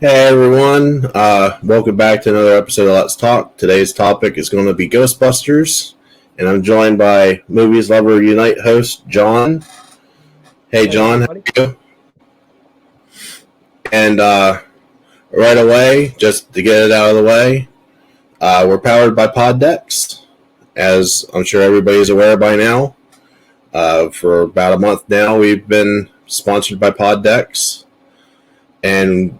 Hey everyone, welcome back to another episode of Let's Talk. Today's topic is going to be Ghostbusters, and I'm joined by Movies Lover Unite host John. Hey John, how are you? And right away, just to get it out of the way, we're powered by Poddex, as I'm sure everybody's aware by now. For about a month now, we've been sponsored by Poddex, and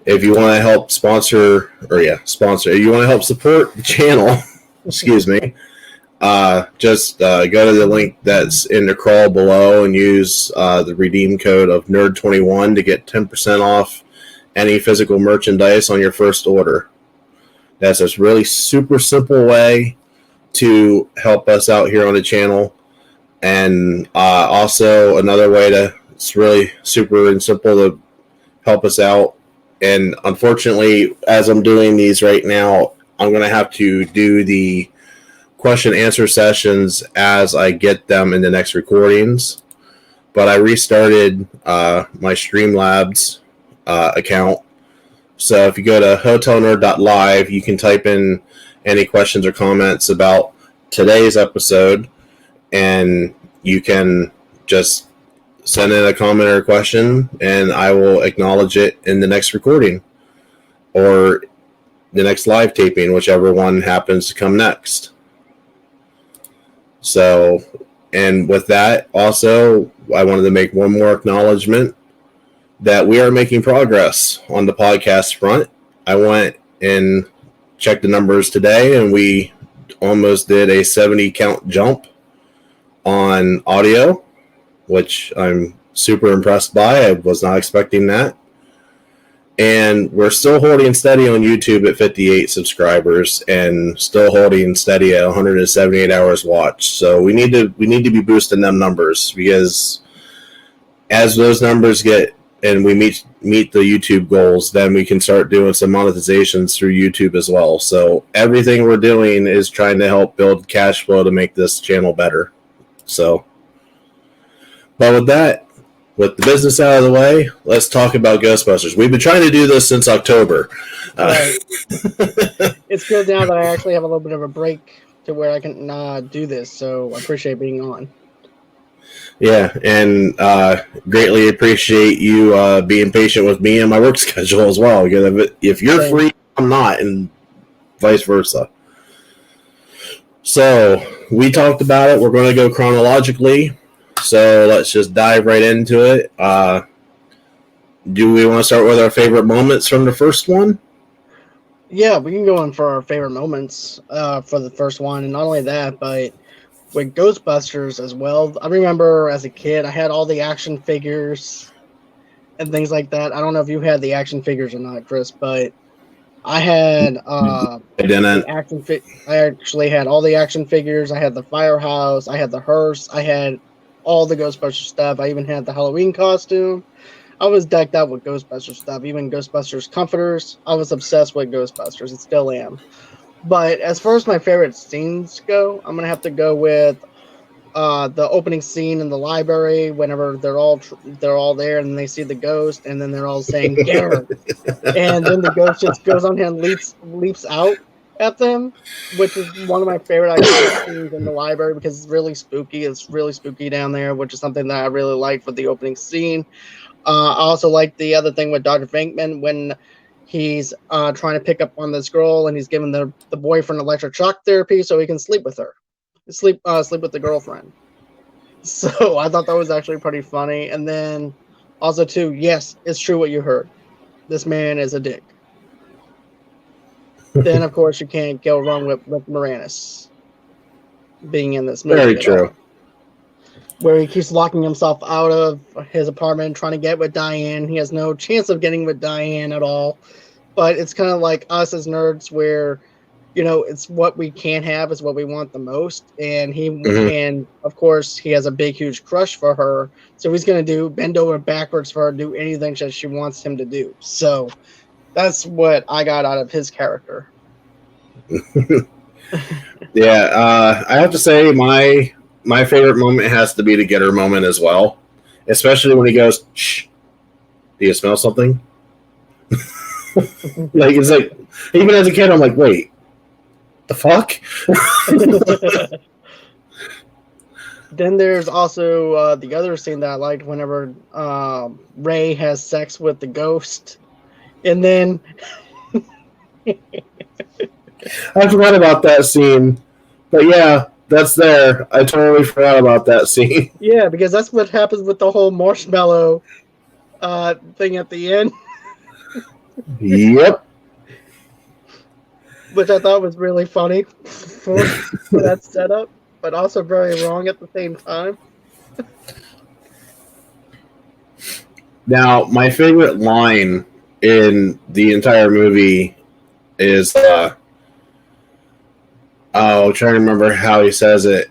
if you want to help if you want to help support the channel, excuse me, just go to the link that's in the crawl below and use the redeem code of NERD21 to get 10% off any physical merchandise on your first order. That's a really super simple way to help us out here on the channel. And also another way it's really super and simple to help us out. And unfortunately, as I'm doing these right now, I'm going to have to do the question answer sessions as I get them in the next recordings. But I restarted my Streamlabs account. So if you go to hotelnerd.live, you can type in any questions or comments about today's episode, and you can just send in a comment or a question, and I will acknowledge it in the next recording or the next live taping, whichever one happens to come next. So, and with that, also, I wanted to make one more acknowledgement that we are making progress on the podcast front. I went and checked the numbers today, and we almost did a 70 count jump on audio, which I'm super impressed by. I was not expecting that. And we're still holding steady on YouTube at 58 subscribers and still holding steady at 178 hours watched. So we need to be boosting them numbers, because as those numbers get and we meet the YouTube goals, then we can start doing some monetizations through YouTube as well. So everything we're doing is trying to help build cash flow to make this channel better. So, but with the business out of the way, let's talk about Ghostbusters. We've been trying to do this since October. Right. It's good now that I actually have a little bit of a break to where I can do this, so I appreciate being on. Yeah, and greatly appreciate you being patient with me and my work schedule as well. Because if you're free, I'm not, and vice versa. So, we talked about it. We're going to go chronologically. So let's just dive right into it. Do we want to start with our favorite moments from the first one? Yeah, we can go on for our favorite moments for the first one. And not only that, but with Ghostbusters as well. I remember as a kid, I had all the action figures and things like that. I don't know if you had the action figures or not, Chris, but I had I didn't. I actually had all the action figures. I had the firehouse. I had the hearse. I had all the Ghostbusters stuff. I even had the Halloween costume. I was decked out with Ghostbusters stuff, even Ghostbusters comforters. I was obsessed with Ghostbusters, and still am. But as far as my favorite scenes go, I'm gonna have to go with the opening scene in the library. Whenever they're all there and they see the ghost, and then they're all saying "Get her," and then the ghost just goes on and leaps out at them, which is one of my favorite scenes in the library because it's really spooky. It's really spooky down there, which is something that I really liked for the opening scene. I also like the other thing with Dr. Venkman when he's trying to pick up on this girl and he's giving the boyfriend electric shock therapy so he can sleep with her, sleep with the girlfriend. So I thought that was actually pretty funny. And then also too, yes, it's true what you heard. This man is a dick. Then, of course, you can't go wrong with Moranis being in this movie. Very true. Where he keeps locking himself out of his apartment, trying to get with Diane. He has no chance of getting with Diane at all. But it's kind of like us as nerds where, it's what we can't have is what we want the most. And and of course, he has a big, huge crush for her. So he's going to bend over backwards for her, do anything that she wants him to do. So that's what I got out of his character. Yeah, I have to say my favorite moment has to be the Getter moment as well, especially when he goes, "Shh, do you smell something?" Like, it's like, even as a kid, I'm like, wait, the fuck? Then there's also the other scene that I liked whenever Ray has sex with the ghost. And then I forgot about that scene. But yeah, that's there. I totally forgot about that scene. yeah, because that's what happens with the whole marshmallow thing at the end, Yep. which I thought was really funny for that setup, but also very wrong at the same time. Now, my favorite line in the entire movie is I'm trying to remember how he says it.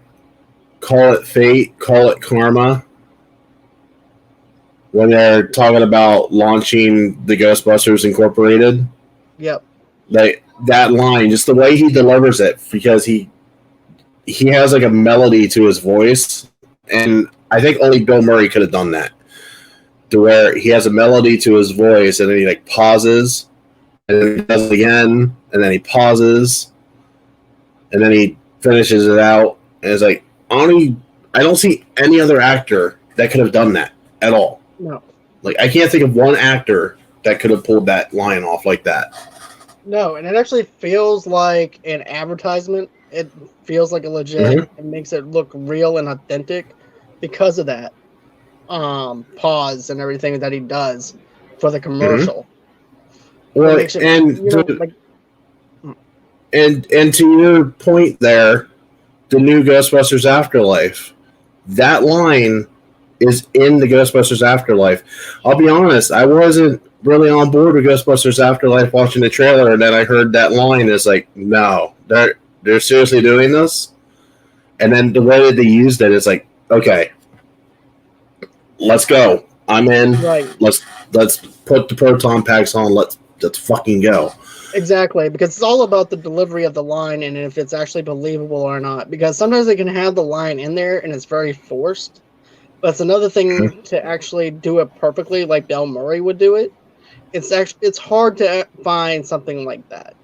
Call it fate, call it karma. When they're talking about launching the Ghostbusters Incorporated. Yep. Like that line, just the way he delivers it, because he has like a melody to his voice, and I think only Bill Murray could have done that. To where he has a melody to his voice, and then he like pauses, and then he does it again, and then he pauses, and then he finishes it out, and it's like, I don't see any other actor that could have done that at all. No. Like, I can't think of one actor that could have pulled that line off like that. No, and it actually feels like an advertisement. It feels like a legit. Mhm. It makes it look real and authentic because of that pause and everything that he does for the commercial. Well, It, and you know, like, and to your point there, the new Ghostbusters Afterlife, that line is in the Ghostbusters Afterlife. I'll be honest, I wasn't really on board with Ghostbusters Afterlife watching the trailer, and then I heard that line. It's like, no, they're seriously doing this. And then the way that they used it, it's like, okay, let's go. I'm in. right. Let's put the proton packs on. Let's fucking go. Exactly, because it's all about the delivery of the line and if it's actually believable or not. Because sometimes they can have the line in there and it's very forced. But it's another thing to actually do it perfectly, like Bill Murray would do it. It's hard to find something like that,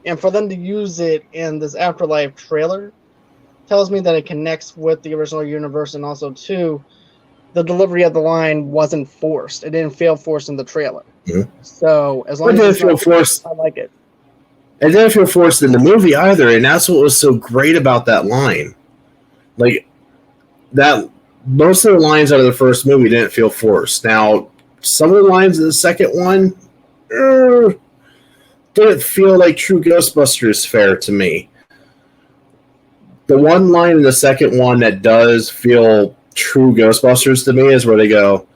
and for them to use it in this Afterlife trailer tells me that it connects with the original universe, and also too, the delivery of the line wasn't forced. It didn't feel forced in the trailer. Mm-hmm. So as long It as didn't it's feel not forced. I like it. It didn't feel forced in the movie either, and that's what was so great about that line. Like that, most of the lines out of the first movie didn't feel forced. Now, some of the lines in the second one didn't feel like true Ghostbusters fare to me. The one line in the second one that does feel true Ghostbusters to me is where they go,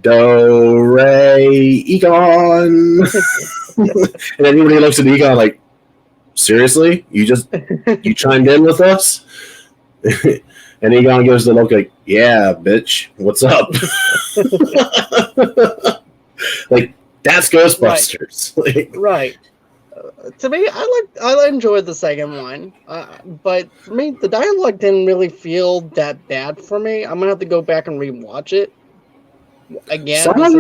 Do, Re, Egon. And everybody looks at Egon like, seriously? You chimed in with us? And Egon gives the look like, yeah, bitch, what's up? Like, that's Ghostbusters. Right. To me, I enjoyed the second one, but for me, the dialogue didn't really feel that bad for me. I'm gonna have to go back and rewatch it again. Some of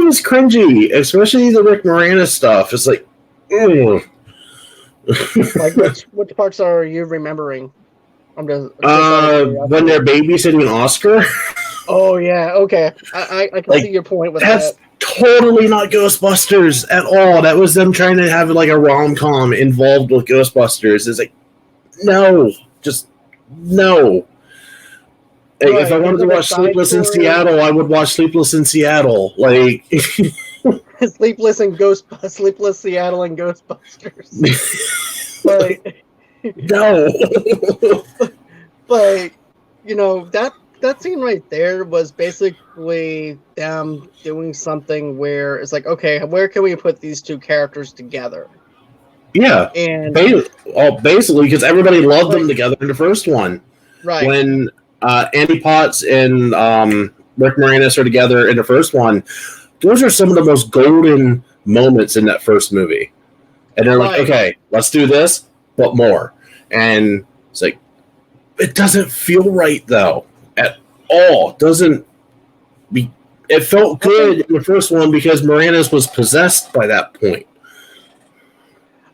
it's cringy, especially the Rick Moranis stuff. It's like, like which parts are you remembering? I'm just when they're babysitting Oscar. Oh yeah, okay. I can see your point with that's that. Totally not Ghostbusters at all. That was them trying to have like a rom-com involved with Ghostbusters. It's like, no, just no. Right. If I wanted to watch Sleepless in Seattle, I would watch Sleepless in Seattle. Like Sleepless Seattle and Ghostbusters. But no. But you know, that scene right there was basically them doing something where it's like, okay, where can we put these two characters together? Yeah, and basically because everybody loved them together in the first one. Right. When Andy Potts and Rick Moranis are together in the first one, those are some of the most golden moments in that first movie. And they're like, okay, let's do this, but more. And it's like, it doesn't feel right though at all. it felt good in the first one because Moranis was possessed by that point.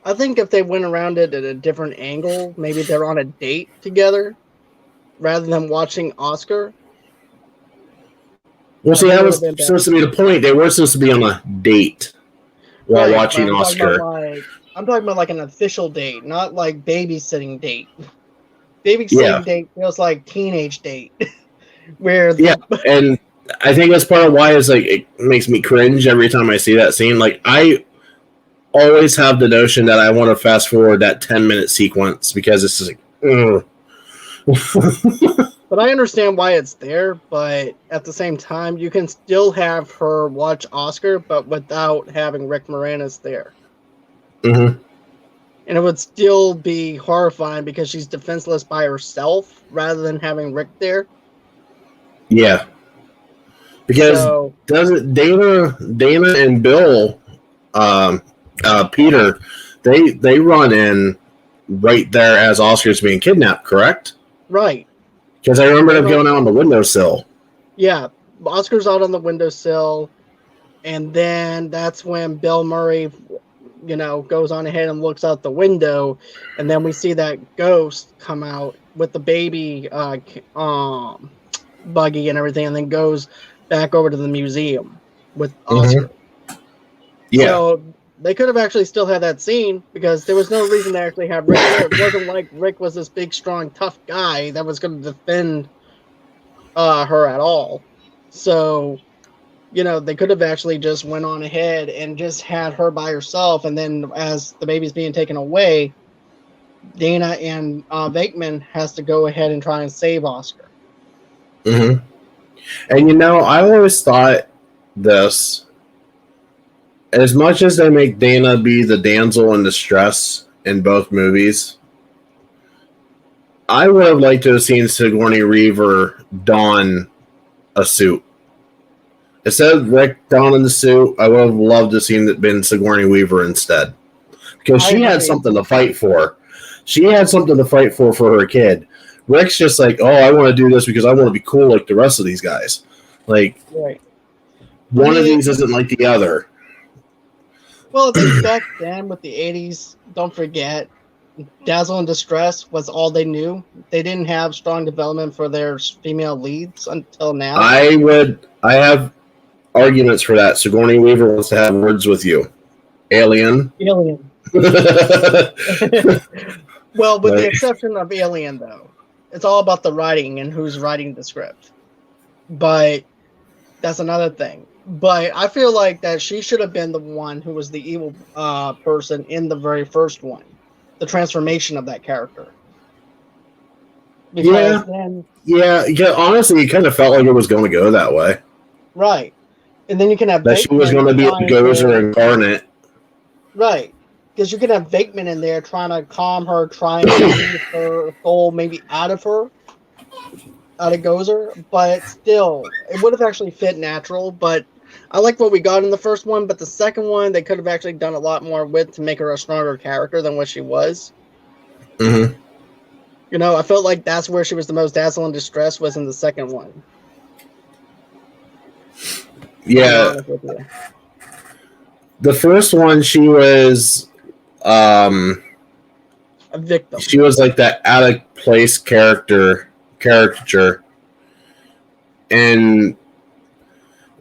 I think if they went around it at a different angle, maybe they're on a date together rather than watching Oscar. Well, see, that was supposed to be the point. They were supposed to be on a date while watching Oscar. I'm talking about like an official date, not like babysitting date. Babysitting date feels like teenage date. And I think that's part of why it makes me cringe every time I see that scene. Like, I always have the notion that I want to fast forward that 10-minute sequence because it's just like, But I understand why it's there, but at the same time, you can still have her watch Oscar, but without having Rick Moranis there. Mm-hmm. And it would still be horrifying because she's defenseless by herself rather than having Rick there. Yeah. Because doesn't Dana and Bill, Peter, they run in right there as Oscar's being kidnapped, correct? Right. Because I remember them going out on the windowsill. Yeah, Oscar's out on the windowsill, and then that's when Bill Murray, goes on ahead and looks out the window, and then we see that ghost come out with the baby buggy and everything, and then goes back over to the museum with Oscar. Mm-hmm. Yeah. So they could have actually still had that scene because there was no reason to actually have Rick there. It wasn't like Rick was this big, strong, tough guy that was going to defend her at all. So, they could have actually just went on ahead and just had her by herself. And then as the baby's being taken away, Dana and Venkman has to go ahead and try and save Oscar. Mm-hmm. And, I always thought this. As much as they make Dana be the damsel in distress in both movies, I would have liked to have seen Sigourney Weaver don a suit. Instead of Rick donning the suit, I would have loved to have seen it been Sigourney Weaver instead. Because she had something to fight for. She had something to fight for her kid. Rick's just like, oh, I want to do this because I want to be cool like the rest of these guys. Like, one of these isn't like the other. Well, I think back then with the 80s, don't forget, Dazzle and Distress was all they knew. They didn't have strong development for their female leads until now. I have arguments for that. Sigourney Weaver wants to have words with you. Alien. Well, with the exception of Alien, though, it's all about the writing and who's writing the script. But that's another thing. But I feel like that she should have been the one who was the evil person in the very first one. The transformation of that character. Because honestly, it kind of felt like it was going to go that way. Right. And then you can have that she was going to be a Gozer incarnate. Right. Because you can have Venkman in there trying to calm her, trying to get her soul maybe out of Gozer. But still, it would have actually fit natural. But I like what we got in the first one, but the second one, they could have actually done a lot more with to make her a stronger character than what she was. Mm-hmm. I felt like that's where she was the most dazzle and distress was in the second one. Yeah. The first one, she was a victim. She was like that out of place caricature. And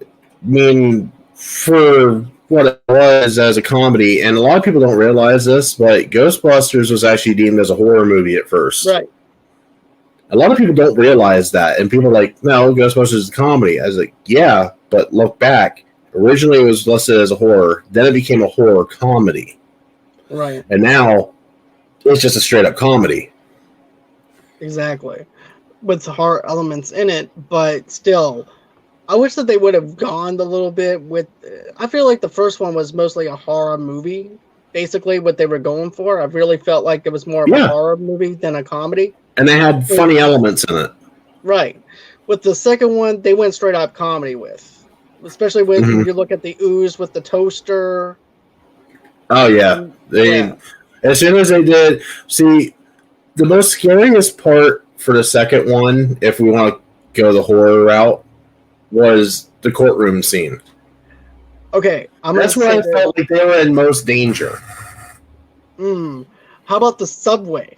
I mean, for what it was as a comedy, and a lot of people don't realize this, but Ghostbusters was actually deemed as a horror movie at first. Right. A lot of people don't realize that, and people are like, no, Ghostbusters is a comedy. I was like, yeah, but look back. Originally, it was listed as a horror. Then it became a horror comedy. Right. And now, it's just a straight-up comedy. Exactly. With horror elements in it, but still... I wish that they would have gone a little bit with... I feel like the first one was mostly a horror movie. Basically, what they were going for. I really felt like it was more of a horror movie than a comedy. And they had funny elements in it. Right. With the second one, they went straight up comedy with. Especially when you look at the ooze with the toaster. Oh, yeah. As soon as they did... See, the most scariest part for the second one, if we want to go the horror route, was the courtroom scene. Okay, That's where I felt like they were in most danger. How about the subway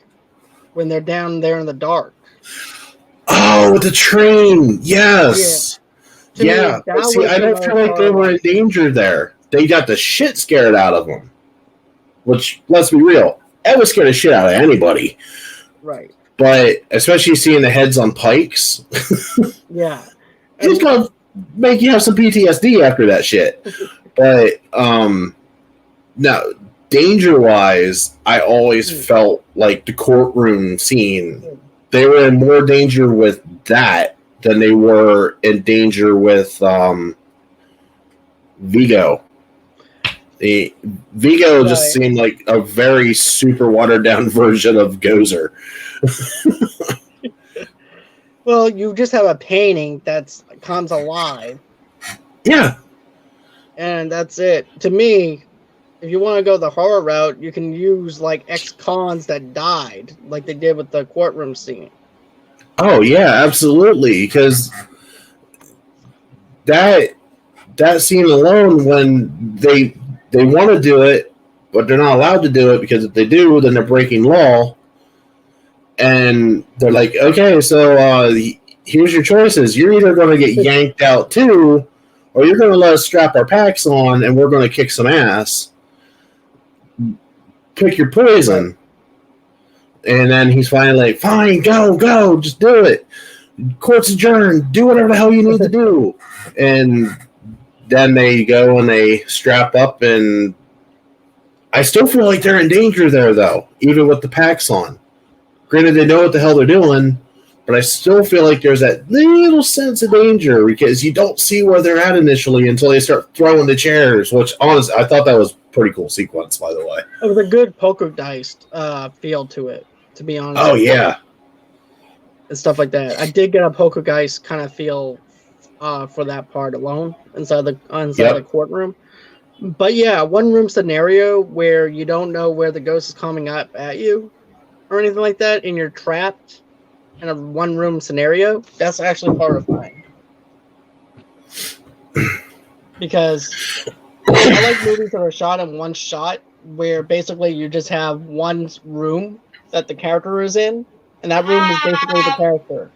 when they're down there in the dark? Oh, the train. Yes. Yeah. Me, see, I don't feel like they were in danger there. They got the shit scared out of them. Which, let's be real, that would scare the shit out of anybody. Right. But especially seeing the heads on pikes. Yeah. It's going to make you have some PTSD after that shit. But, no, danger-wise, I always felt like the courtroom scene, they were in more danger with that than they were in danger with Vigo. The Vigo just seemed like a very super watered down version of Gozer. Well, you just have a painting that comes alive. Yeah. And that's it. To me, if you want to go the horror route, you can use like ex-cons that died, like they did with the courtroom scene. Oh yeah, absolutely. Because that scene alone, when they want to do it, but they're not allowed to do it because if they do, then they're breaking law. And they're like, okay, so here's your choices. You're either going to get yanked out too, or you're going to let us strap our packs on and we're going to kick some ass. Pick your poison. And then he's finally like, fine, go, just do it. Court's adjourned. Do whatever the hell you need to do. And then they go and they strap up, and I still feel like they're in danger there, though, even with the packs on. Granted, they know what the hell they're doing, but I still feel like there's that little sense of danger because you don't see where they're at initially until they start throwing the chairs, which, honestly, I thought that was a pretty cool sequence, by the way. It was a good poltergeist feel to it, to be honest. Oh, yeah. And stuff like that. I did get a poltergeist kind of feel for that part alone inside the courtroom. But yeah, one room scenario where you don't know where the ghost is coming up at you or anything like that, and you're trapped in a one room scenario, that's actually horrifying. Because I like movies that are shot in one shot where basically you just have one room that the character is in, and that room is basically the character.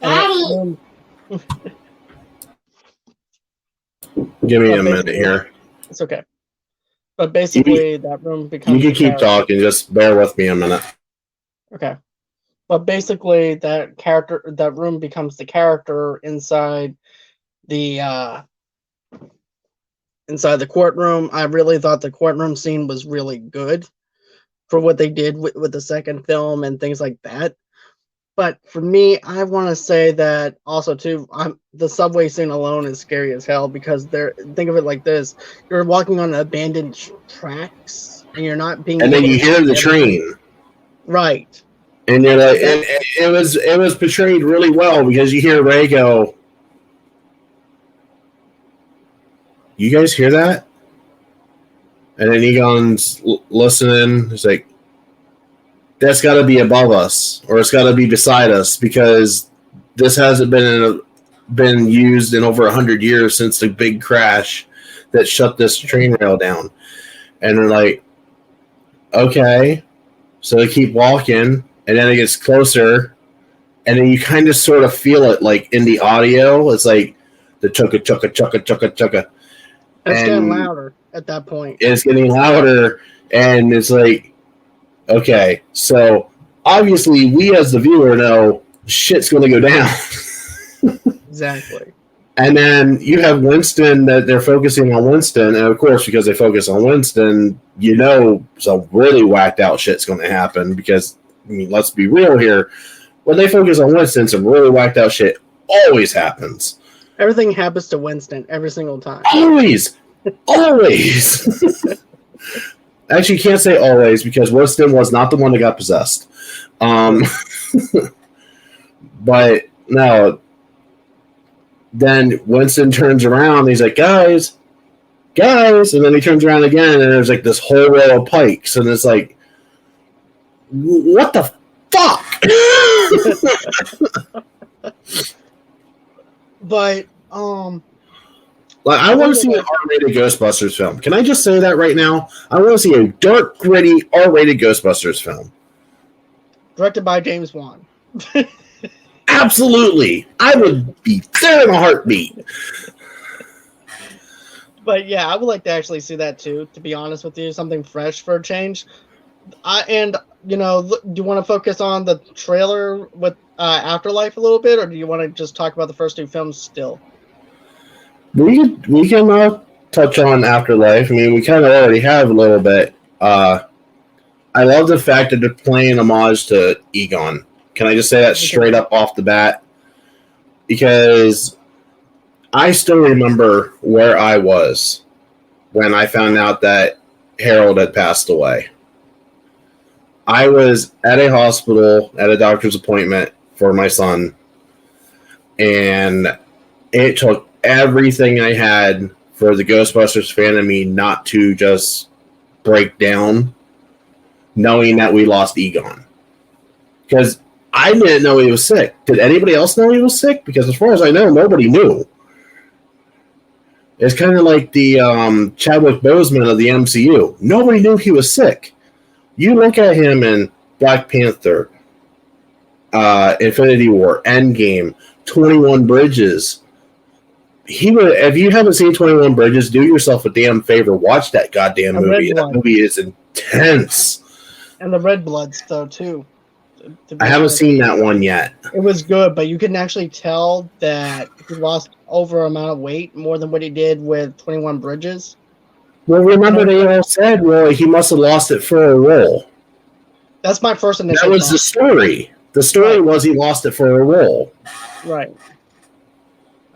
And give me a minute here. It's okay. But basically, that room becomes. You can keep talking. Just bear with me a minute. Okay. But basically, that room becomes the character inside the courtroom. I really thought the courtroom scene was really good for what they did with the second film and things like that. But for me, I want to say that also too, the subway scene alone is scary as hell because think of it like this: you're walking on abandoned tracks, and you're not being. And then you hear the train, right? And you're like, and it was portrayed really well because you hear Ray go, "You guys hear that?" And then Egon's listening. He's like, that's got to be above us, or it's got to be beside us, because this hasn't been used in over 100 years since the big crash that shut this train rail down. And they're like, okay. So they keep walking, and then it gets closer, and then you kind of sort of feel it, like in the audio. It's like the chugga chugga chugga chugga chugga. It's getting louder at that point. It's getting louder, and it's like, okay, so obviously we as the viewer know shit's going to go down. Exactly. And then you have Winston, that they're focusing on Winston, and of course, because they focus on Winston, you know some really whacked out shit's going to happen because, I mean, let's be real here. When they focus on Winston, some really whacked out shit always happens. Everything happens to Winston every single time. Always! Always! Actually, you can't say always because Winston was not the one that got possessed. But no. Then Winston turns around and he's like, guys. And then he turns around again and there's like this whole row of pikes. And it's like, what the fuck? But Like, I want to see an R-rated Ghostbusters film. Can I just say that right now? I want to see a dark, gritty, R-rated Ghostbusters film. directed by James Wan. Absolutely. I would be there in a heartbeat. But yeah, I would like to actually see that too, to be honest with you. Something fresh for a change. Do you want to focus on the trailer with Afterlife a little bit, or do you want to just talk about the first two films still? We can touch on Afterlife. I mean, we kind of already have a little bit. I love the fact that they're playing homage to Egon. Can I just say that straight up off the bat? Because I still remember where I was when I found out that Harold had passed away. I was at a hospital at a doctor's appointment for my son, and it took everything I had for the Ghostbusters fan in me not to just break down, knowing that we lost Egon. Because I didn't know he was sick. Did anybody else know he was sick? Because as far as I know, nobody knew. It's kind of like the Chadwick Boseman of the MCU. Nobody knew he was sick. You look at him in Black Panther, Infinity War, Endgame, 21 Bridges. If you haven't seen 21 Bridges, do yourself a damn favor. Watch that goddamn movie. That movie is intense. And the Red Bloods, though, too. I haven't seen that one yet. It was good, but you can actually tell that he lost over amount of weight, more than what he did with 21 Bridges. Well, remember they all said, well, he must have lost it for a role. That's my first initial That was the story. The story was he lost it for a role. Right.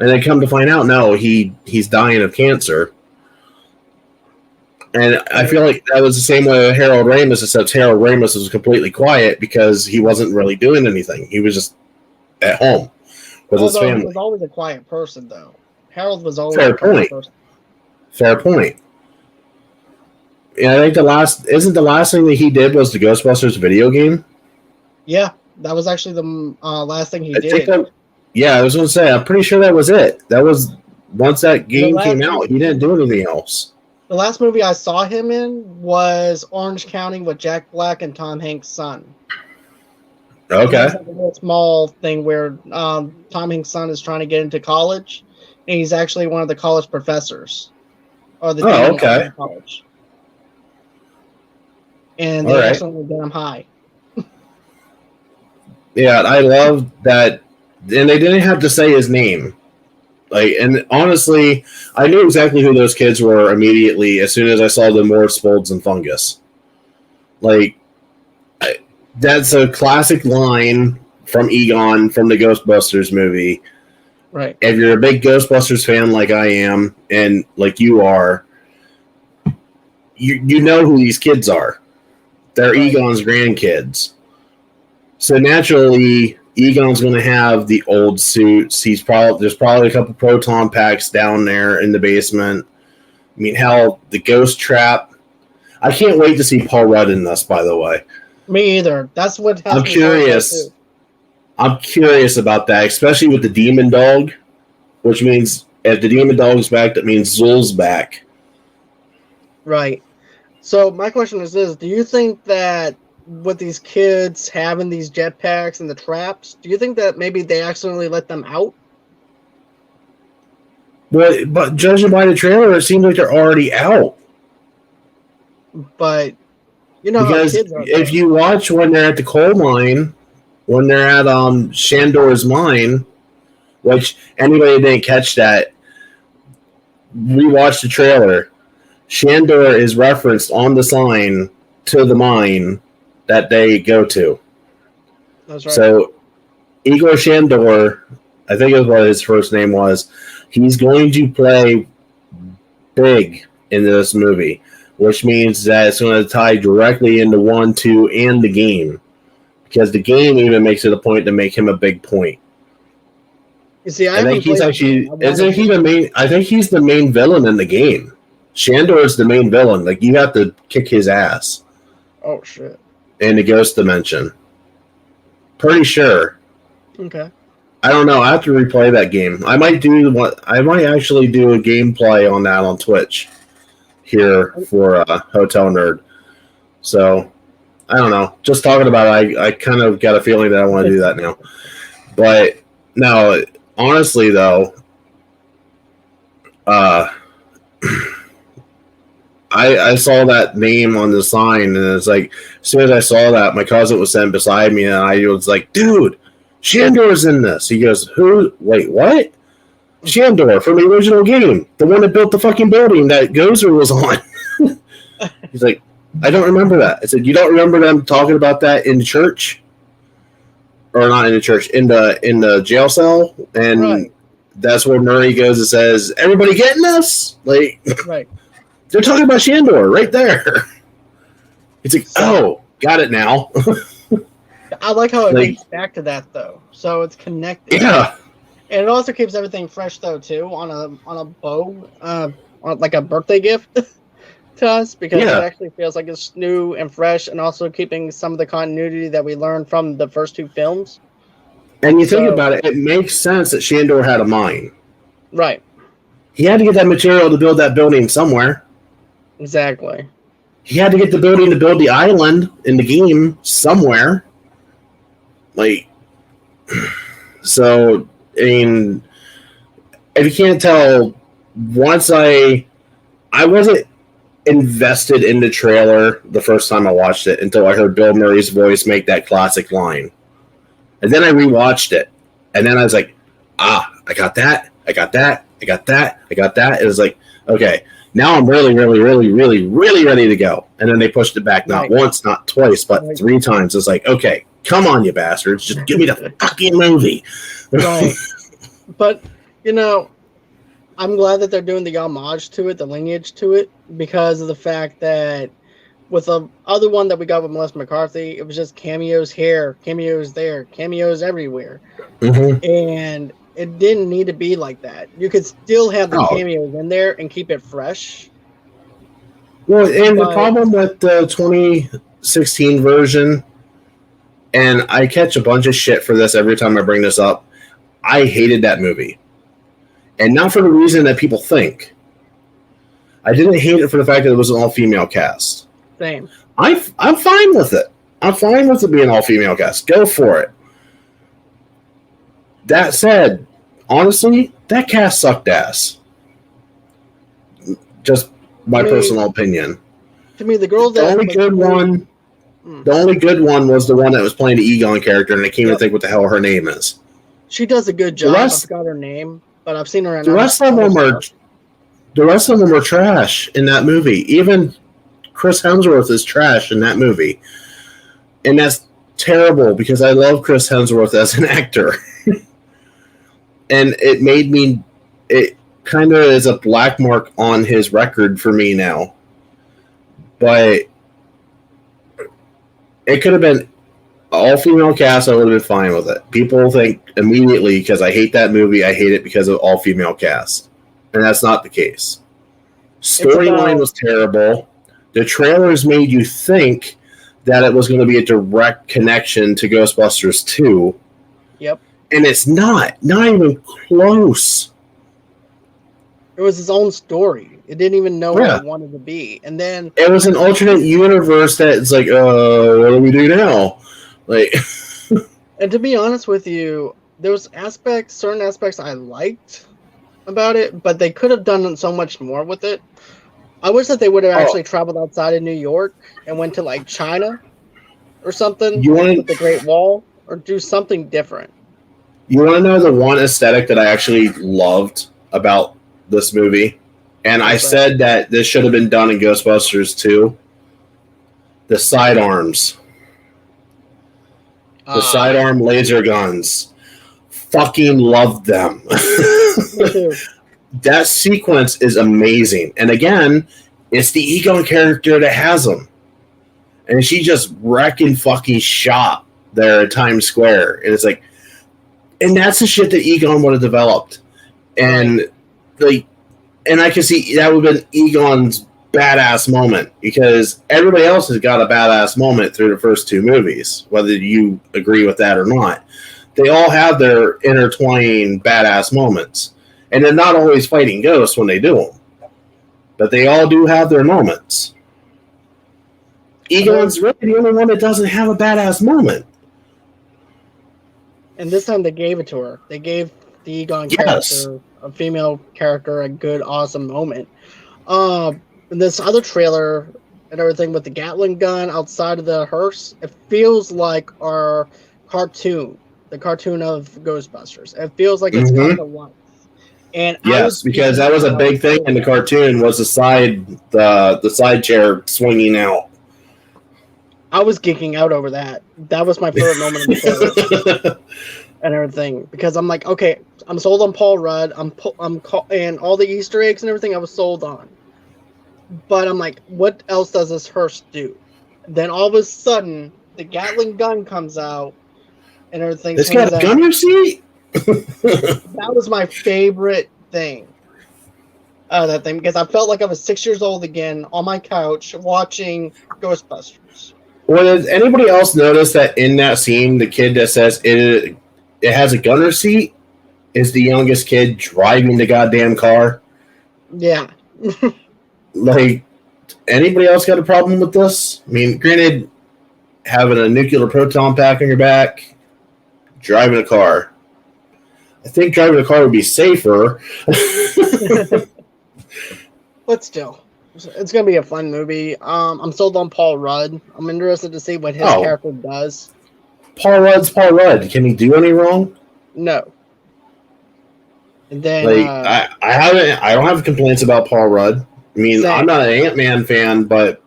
And then come to find out, no, he's dying of cancer. And I feel like that was the same way with Harold Ramis, except Harold Ramis was completely quiet because he wasn't really doing anything. He was just at home with his family. He was always a quiet person, though. Harold was always a quiet person. Fair point. Yeah, I think the last thing that he did was the Ghostbusters video game. Yeah, that was actually the last thing he did. I was going to say, I'm pretty sure that was it. That was once that game came out, he didn't do anything else. The last movie I saw him in was Orange County with Jack Black and Tom Hanks' son. Okay. It's like a little small thing where Tom Hanks' son is trying to get into college, and he's actually one of the college professors. Or the dean of the college. And they accidentally get him high. Yeah, I love that. And they didn't have to say his name. And honestly, I knew exactly who those kids were immediately as soon as I saw the Morse, Folds, and Fungus. That's a classic line from Egon from the Ghostbusters movie. Right. If you're a big Ghostbusters fan like I am, and like you are, you know who these kids are. They're Egon's grandkids. So naturally, Egon's going to have the old suits. There's probably a couple proton packs down there in the basement. I mean, hell, the ghost trap. I can't wait to see Paul Rudd in this, by the way. Me either. That's what I'm curious. I'm curious about that, especially with the demon dog, which means if the demon dog's back, that means Zul's back. Right. So my question is this: do you think that with these kids having these jetpacks and the traps, do you think that maybe they accidentally let them out? Well, but judging by the trailer, it seems like they're already out. But you know, because how kids are, if you watch when they're at the coal mine, when they're at Shandor's mine, which anybody that didn't catch that, rewatch the trailer. Shandor is referenced on the sign to the mine that they go to. That's right. So Igor Shandor, I think is what his first name was, he's going to play big in this movie, which means that it's going to tie directly into 1, 2, and the game. Because the game even makes it a point to make him a big point. You see, I think he's actually isn't he the main? I think he's the main villain in the game. Shandor is the main villain. Like, you have to kick his ass. Oh shit! In the Ghost Dimension, pretty sure. Okay. I don't know. I have to replay that game. I might do what. I might actually do a gameplay on that on Twitch here for Hotel Nerd. So I don't know. Just talking about it, I kind of got a feeling that I want to do that now. But no, honestly though, I saw that name on the sign, and it's like, as soon as I saw that, my cousin was sitting beside me, and I was like, dude, Shandor's in this. He goes, who? Wait, what? Shandor from the original game, the one that built the fucking building that Gozer was on. He's like, I don't remember that. I said, you don't remember them talking about that in church? Or not in the church, in the jail cell? And right. That's where Murray goes and says, everybody getting this? Like, right. They're talking about Shandor right there. It's like, oh, got it now. I like how it links back to that though. So it's connected. Yeah. And it also keeps everything fresh though too on a bow, on like a birthday gift to us, because it actually feels like it's new and fresh, and also keeping some of the continuity that we learned from the first two films. And you think about it, it makes sense that Shandor had a mine. Right. He had to get that material to build that building somewhere. Exactly. He had to get the building to build the island in the game somewhere. Like, so, I mean, if you can't tell, once I wasn't invested in the trailer the first time I watched it until I heard Bill Murray's voice make that classic line. And then I rewatched it. And then I was like, I got that. I got that. I got that. I got that. It was like, okay, now I'm really, really, really, really, really ready to go. And then they pushed it back not once, not twice, but 3 times. It's like, okay, come on, you bastards. Just give me the fucking movie. Right. But, you know, I'm glad that they're doing the homage to it, the lineage to it, because of the fact that with the other one that we got with Melissa McCarthy, it was just cameos here, cameos there, cameos everywhere. Mm-hmm. And it didn't need to be like that. You could still have the cameos in there and keep it fresh. Well, and the problem with the 2016 version, and I catch a bunch of shit for this every time I bring this up, I hated that movie. And not for the reason that people think. I didn't hate it for the fact that it was an all-female cast. Same. I'm fine with it. I'm fine with it being an all-female cast. Go for it. That said, honestly, that cast sucked ass. Just my personal opinion. To me, the only good one was the one that was playing the Egon character, and I can't even think what the hell her name is. She does a good job. I forgot her name, but I've seen her in the rest of them are trash in that movie. Even Chris Hemsworth is trash in that movie. And that's terrible because I love Chris Hemsworth as an actor. And it kind of is a black mark on his record for me now. But it could have been all-female cast, I would have been fine with it. People think immediately, because I hate that movie, I hate it because of all-female cast. And that's not the case. Storyline was terrible. The trailers made you think that it was going to be a direct connection to Ghostbusters 2. Yep. And it's not even close. It was his own story. It didn't even know what it wanted to be. And then it was an alternate universe that's like, what do we do now? Like, and to be honest with you, there was certain aspects I liked about it, but they could have done so much more with it. I wish that they would have actually traveled outside of New York and went to like China or something with the Great Wall, or do something different. You want to know the one aesthetic that I actually loved about this movie? And I said that this should have been done in Ghostbusters 2. The sidearms. The sidearm laser guns. Fucking loved them. That sequence is amazing. And again, it's the Egon character that has them. And she just wrecking fucking shop there at Times Square. And it's like, and that's the shit that Egon would have developed. And and I can see that would have been Egon's badass moment, because everybody else has got a badass moment through the first 2 movies, whether you agree with that or not. they all have their intertwining badass moments. And they're not always fighting ghosts when they do them. But they all do have their moments. Egon's really the only one that doesn't have a badass moment. And this time they gave it to her. They gave the Egon character, a female character, a good, awesome moment. In this other trailer and everything with the Gatling gun outside of the hearse, it feels like our cartoon, the cartoon of Ghostbusters. It feels like it's kind of like. And yes, because that was a big thing in the cartoon was the side chair swinging out. I was geeking out over that. That was my favorite moment of the trailer and everything, because I'm like, okay, I'm sold on Paul Rudd. And all the Easter eggs and everything I was sold on. But I'm like, what else does this hearse do? Then all of a sudden, the Gatling gun comes out and everything. It's got a gunner seat? That was my favorite thing. That thing, because I felt like I was 6 years old again on my couch watching Ghostbusters. Well, does anybody else notice that in that scene, the kid that says it has a gunner seat is the youngest kid driving the goddamn car? Yeah. Like, anybody else got a problem with this? I mean, granted, having a nuclear proton pack on your back, driving a car. I think driving a car would be safer. But still, it's going to be a fun movie. I'm sold on Paul Rudd. I'm interested to see what his character does. Paul Rudd's Paul Rudd. Can he do any wrong? No. And then I don't have complaints about Paul Rudd. I mean, I'm not an Ant-Man fan, but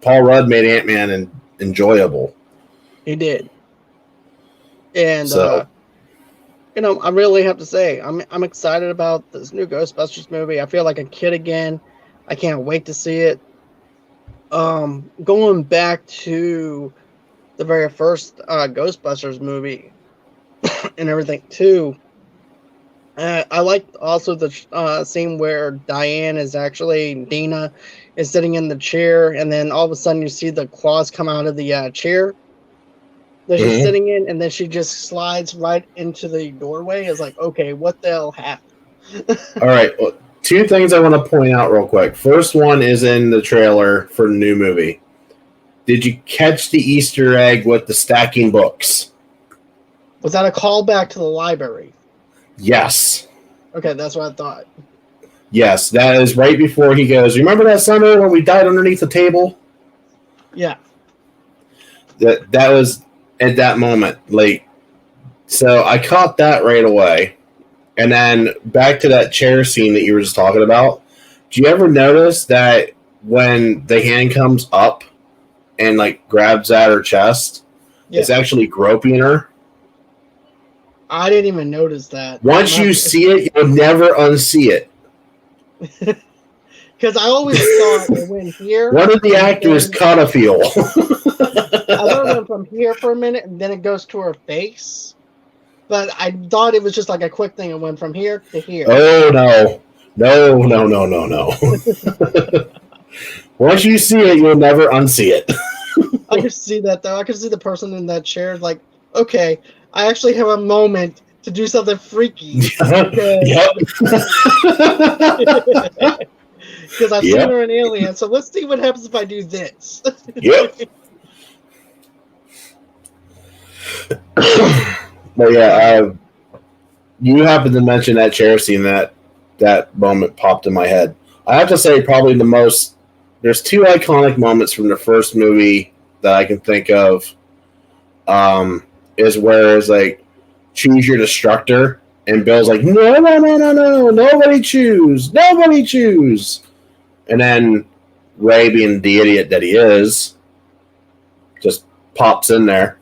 Paul Rudd made Ant-Man enjoyable. He did. And I really have to say, I'm excited about this new Ghostbusters movie. I feel like a kid again. I can't wait to see it. Going back to the very first Ghostbusters movie and everything too. I like also the scene where Dina is sitting in the chair, and then all of a sudden you see the claws come out of the chair that she's sitting in, and then she just slides right into the doorway. It's like, okay, what the hell happened? All right. Well, two things I want to point out real quick. First one is in the trailer for the new movie. Did you catch the Easter egg with the stacking books? Was that a callback to the library? Yes. Okay, that's what I thought. Yes, that is right before he goes, remember that summer when we died underneath the table? Yeah. That was at that moment. Like, so I caught that right away. And then back to that chair scene that you were just talking about. Do you ever notice that when the hand comes up and like grabs at her chest, it's actually groping her? I didn't even notice that. Once you see it, you'll never unsee it. Because I always thought it went here. One of the actors caught a feel. I thought it went from here for a minute, and then it goes to her face. But I thought it was just like a quick thing. It went from here to here. Oh, no. No. Once you see it, you'll never unsee it. I could see that, though. I could see the person in that chair like, okay, I actually have a moment to do something freaky. Yep. Because I've seen her in Alien, so let's see what happens if I do this. Yep. But yeah, you happened to mention that chair scene, that moment popped in my head. I have to say, probably there's two iconic moments from the first movie that I can think of. Is where it's like, choose your destructor, and Bill's like, no, nobody choose. And then Ray, being the idiot that he is, just pops in there.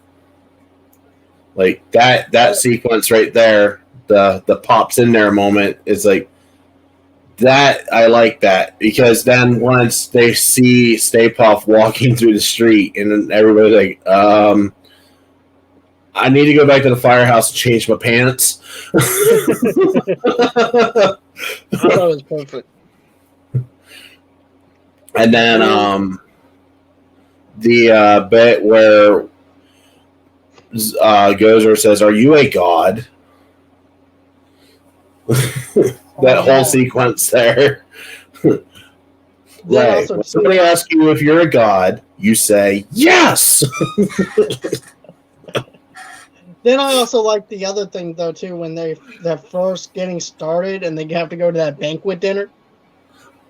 Like that sequence right there, the pops in there moment is like that. I like that, because then once they see Stay Puft walking through the street, and then everybody's like, I need to go back to the firehouse and change my pants. I thought it was perfect. And then the bit where Gozer says, "Are you a god?" That whole sequence there. Then Right. also When somebody asks you if you're a god, you say yes. Then I also like the other thing though too when they're first getting started and they have to go to that banquet dinner.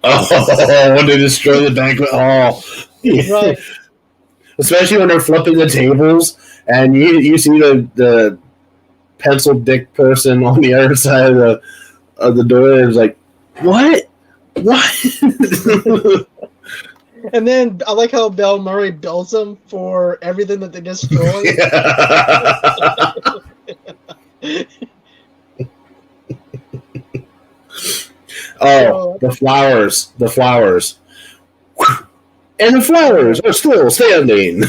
Oh, when they destroy the banquet hall. Right. Especially when they're flipping the tables and you see the pencil dick person on the other side of the door. It's like, what? And then I like how Bill Murray bills them for everything that they destroy. Oh, the flowers. And the flowers are still standing.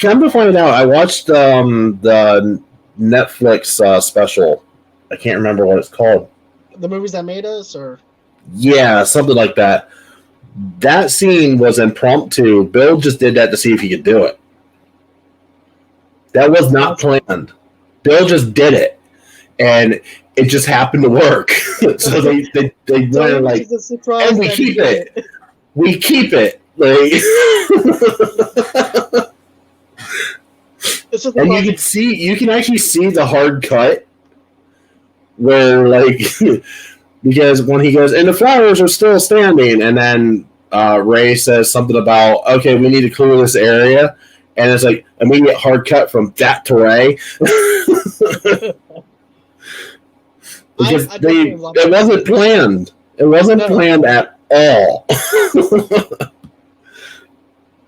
Come to find out, I watched the Netflix special. I can't remember what it's called. The movies that made us, or yeah, something like that. That scene was impromptu. Bill just did that to see if he could do it. That was not planned. Bill just did it, and it just happened to work. So they went like, and we keep it. We keep it. Like, and you can actually see the hard cut where like because when he goes and the flowers are still standing, and then Ray says something about okay, we need to clear this area, and it's like immediate hard cut from that to Ray. Because it wasn't planned. It wasn't planned at all.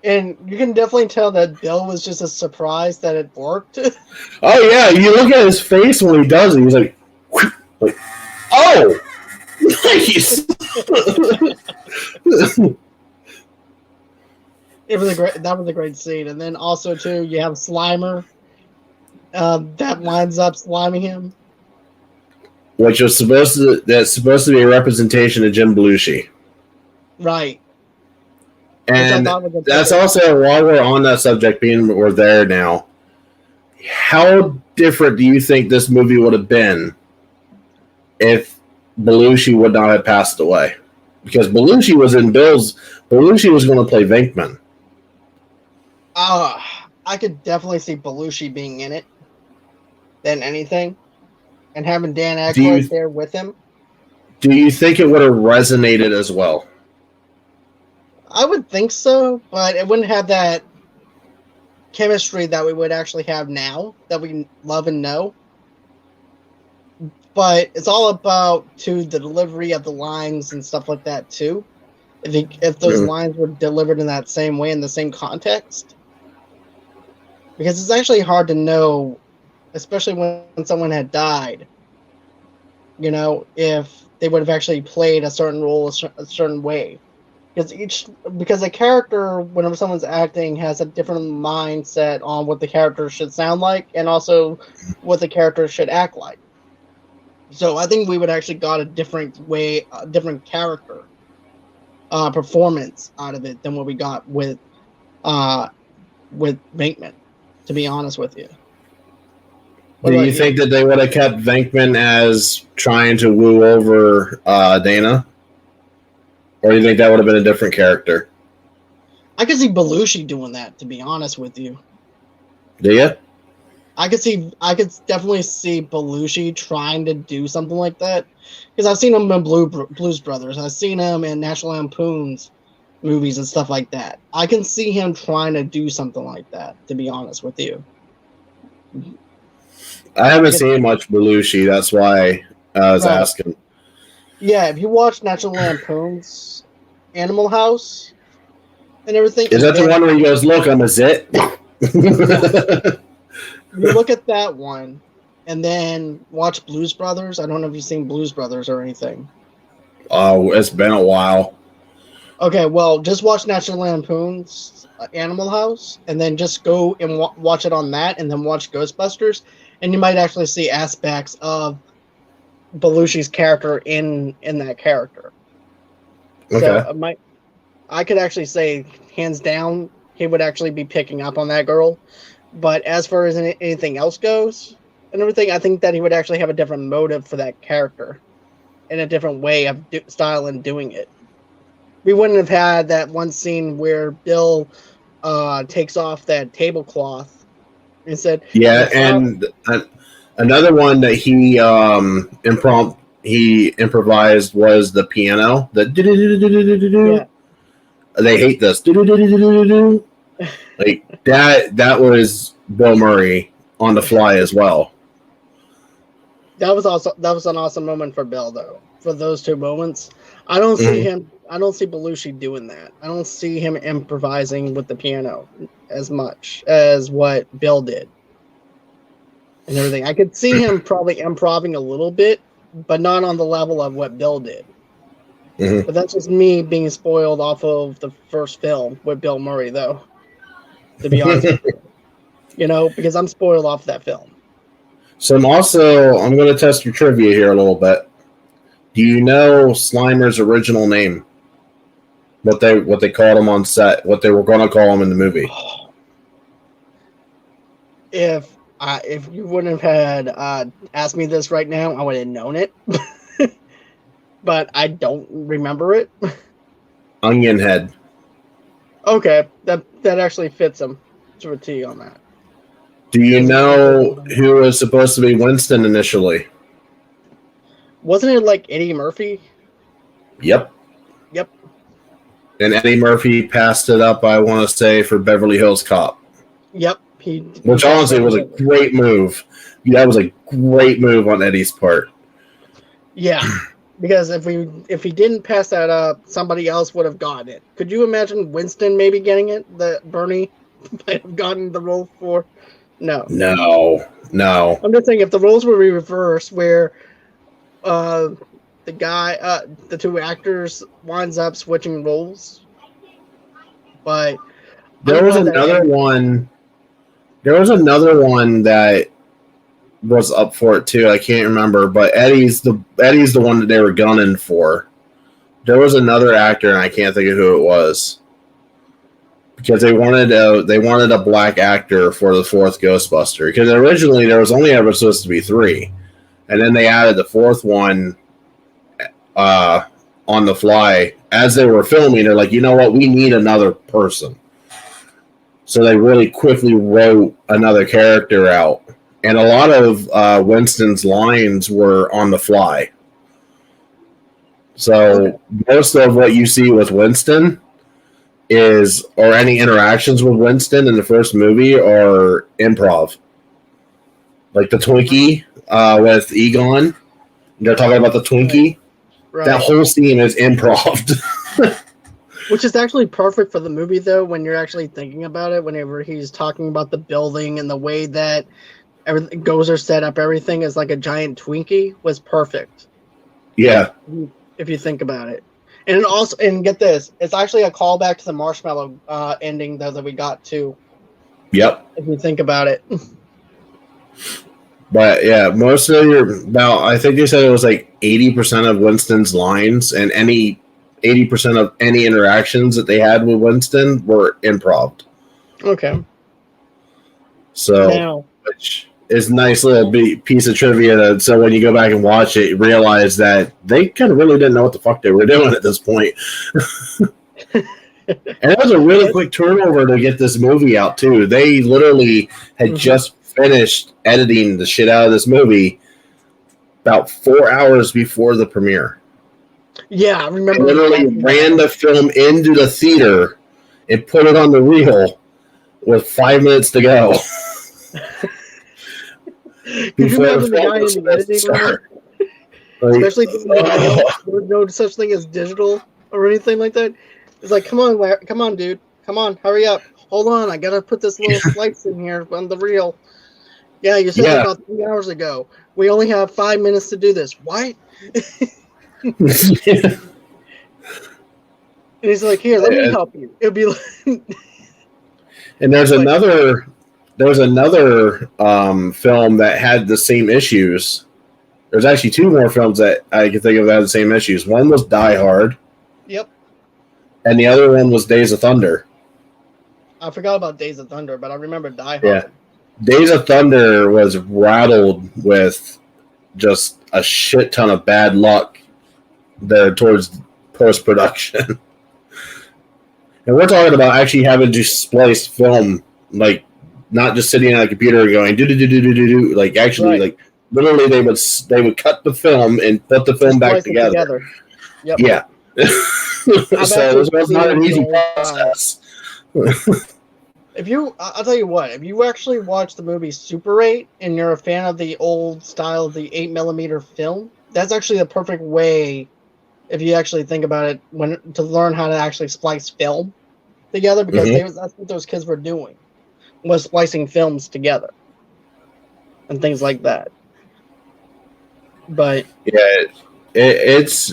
And you can definitely tell that Bill was just as surprised that it worked. Oh yeah, you look at his face when he does it. He's like oh, nice. That was a great scene. And then also too, you have Slimer that winds up sliming him, which was supposed to be a representation of Jim Belushi, right? And that's also, while we're on that subject, being we're there now, how different do you think this movie would have been if Belushi would not have passed away? Because Belushi was in Belushi was going to play Venkman. I could definitely see Belushi being in it than anything, and having Dan Aykroyd there with him. Do you think it would have resonated as well? I would think so, but it wouldn't have that chemistry that we would actually have now, that we love and know. But it's all about the delivery of the lines and stuff like that too. If those lines were delivered in that same way, in the same context, because it's actually hard to know, especially when someone had died. You know, if they would have actually played a certain role a certain way. Because a character, whenever someone's acting, has a different mindset on what the character should sound like, and also what the character should act like. So I think we would actually got a different character performance out of it than what we got with Venkman. To be honest with you. Do you think that they would have kept Venkman as trying to woo over Dana? Or do you think that would have been a different character? I could see Belushi doing that, to be honest with you. Do you? I could definitely see Belushi trying to do something like that. Because I've seen him in Blues Brothers. I've seen him in National Lampoon's movies and stuff like that. I can see him trying to do something like that, to be honest with you. I haven't seen much Belushi. That's why I was asking. Yeah, if you watch National Lampoon's Animal House and everything. Is that the one where he goes, look, I'm a zit? You look at that one and then watch Blues Brothers. I don't know if you've seen Blues Brothers or anything. Oh, it's been a while. Okay, well, just watch National Lampoon's Animal House and then just go and watch it on that, and then watch Ghostbusters, and you might actually see aspects of Belushi's character in that character. Okay. So I could actually say, hands down, he would actually be picking up on that girl, But as far as anything else goes and everything, I think that he would actually have a different motive for that character and a different way of style in doing it. We wouldn't have had that one scene where Bill takes off that tablecloth and said, Yeah, and another one that he improvised was the piano. yeah. They hate this. Like that was Bill Murray on the fly as well. That was an awesome moment for Bill, though. For those two moments, I don't see him. I don't see Belushi doing that. I don't see him improvising with the piano as much as what Bill did and everything. I could see him probably improvising a little bit, but not on the level of what Bill did. Mm-hmm. But that's just me being spoiled off of the first film with Bill Murray, though. To be honest with you. Because I'm spoiled off that film. So I'm going to test your trivia here a little bit. Do you know Slimer's original name? What they called him on set? What they were going to call him in the movie? If you wouldn't have had asked me this right now, I would have known it. But I don't remember it. Onion Head. Okay, that actually fits him to a T on that. Do you know who was supposed to be Winston initially? Wasn't it like Eddie Murphy? Yep. And Eddie Murphy passed it up, I want to say, for Beverly Hills Cop. Yep. Which honestly was a great move. That was a great move on Eddie's part. Yeah. Because if he didn't pass that up, somebody else would have gotten it. Could you imagine Winston maybe getting it? That Bernie might have gotten the role for? No. I'm just saying if the roles were reversed, where the two actors winds up switching roles. But there was another one that was up for it too. I can't remember, but Eddie's the one that they were gunning for. There was another actor, and I can't think of who it was, because they wanted a black actor for the fourth Ghostbuster. Because originally there was only ever supposed to be 3, and then they added the fourth one on the fly as they were filming. They're like, you know what, we need another person. So they really quickly wrote another character out. And a lot of Winston's lines were on the fly. So most of what you see with Winston or any interactions with Winston in the first movie are improv. Like the Twinkie with Egon. They're talking about the Twinkie. Right. That whole scene is improv. Which is actually perfect for the movie, though, when you're actually thinking about it. Whenever he's talking about the building and the way that everything Gozer set up, everything is like a giant Twinkie, was perfect. Yeah. If you think about it. And get this, it's actually a callback to the Marshmallow ending, though, that we got to. Yep. If you think about it. But yeah, I think you said it was like 80% of Winston's lines and 80% of any interactions that they had with Winston were improv. Okay. So, which is a nice little piece of trivia. So when you go back and watch it, you realize that they kind of really didn't know what the fuck they were doing at this point. And it was a really quick turnover to get this movie out, too. They literally had just finished editing the shit out of this movie about 4 hours before the premiere. Yeah, I remember. They literally ran the film into the theater and put it on the reel with 5 minutes to go. Before the guy in the editing room, especially there's no such thing as digital or anything like that. It's like, come on, dude, come on, hurry up, hold on, I gotta put this little slice in here on the reel. Yeah, you said that about 3 hours ago. We only have 5 minutes to do this. What? And he's like, here, let me help you. It'll be like and there's another film that had the same issues. There's actually 2 more films that I can think of that had the same issues. One was Die Hard. Yep. And the other one was Days of Thunder. I forgot about Days of Thunder, but I remember Die Hard. Yeah. Days of Thunder was rattled with just a shit ton of bad luck there towards post production. And we're talking about actually having to splice film, like not just sitting on a computer and going do do do do do do, like actually Right. like literally they would cut the film and put the film back Splice it together. Yep. Yeah. So this was not an easy seen it process. I'll tell you what, if you actually watch the movie Super 8 and you're a fan of the old style of the 8mm film, that's actually the perfect way, if you actually think about it, to learn how to actually splice film together, because that's what those kids were doing, was splicing films together and things like that. But yeah, it's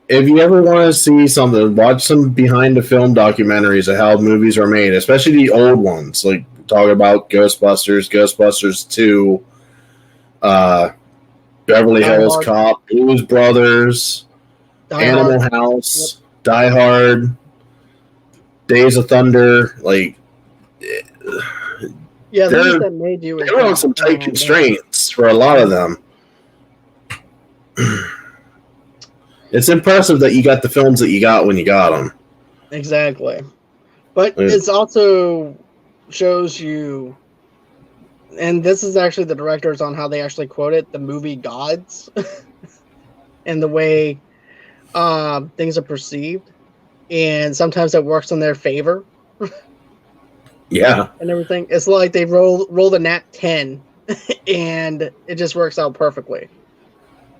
if you ever want to see something, watch some behind the film documentaries of how movies are made, especially the old ones. Like talk about Ghostbusters, Ghostbusters 2, Beverly Hills Cop, Blues Brothers, Animal House, Die Hard, Days of Thunder. Like, yeah, those that made you. They were on some tight constraints for a lot of them. It's impressive that you got the films that you got when you got them. Exactly. But it's also shows you, and this is actually the directors on how they actually quote it, the movie gods, and the way things are perceived. And sometimes it works in their favor. Yeah. And everything. It's like they roll the nat 10, and it just works out perfectly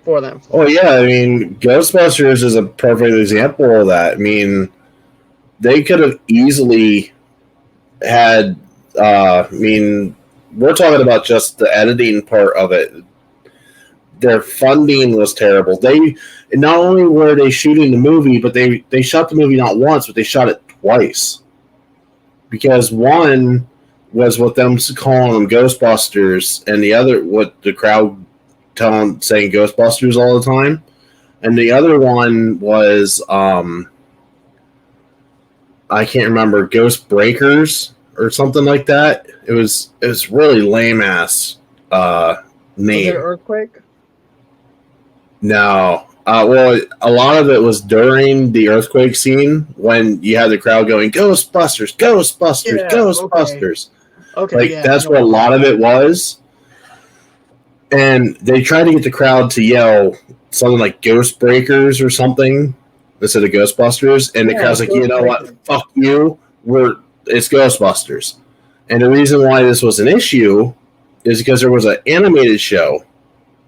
for them. Oh yeah, I mean, Ghostbusters is a perfect example of that. I mean, they could have easily had. We're talking about just the editing part of it. Their funding was terrible. They not only were they shooting the movie, but they shot the movie not once, but they shot it twice. Because one was what them calling them Ghostbusters, and the other what the crowd saying Ghostbusters all the time, and the other one was I can't remember, Ghost Breakers or something like that. It was really lame ass name. Was it Earthquake? No. Well, a lot of it was during the earthquake scene when you had the crowd going Ghostbusters, Ghostbusters, yeah, Ghostbusters. Okay, that's what a lot of it was. And they tried to get the crowd to yell something like Ghost Breakers or something instead of Ghostbusters. And the crowd's like, you know what? Fuck you. It's Ghostbusters. And the reason why this was an issue is because there was an animated show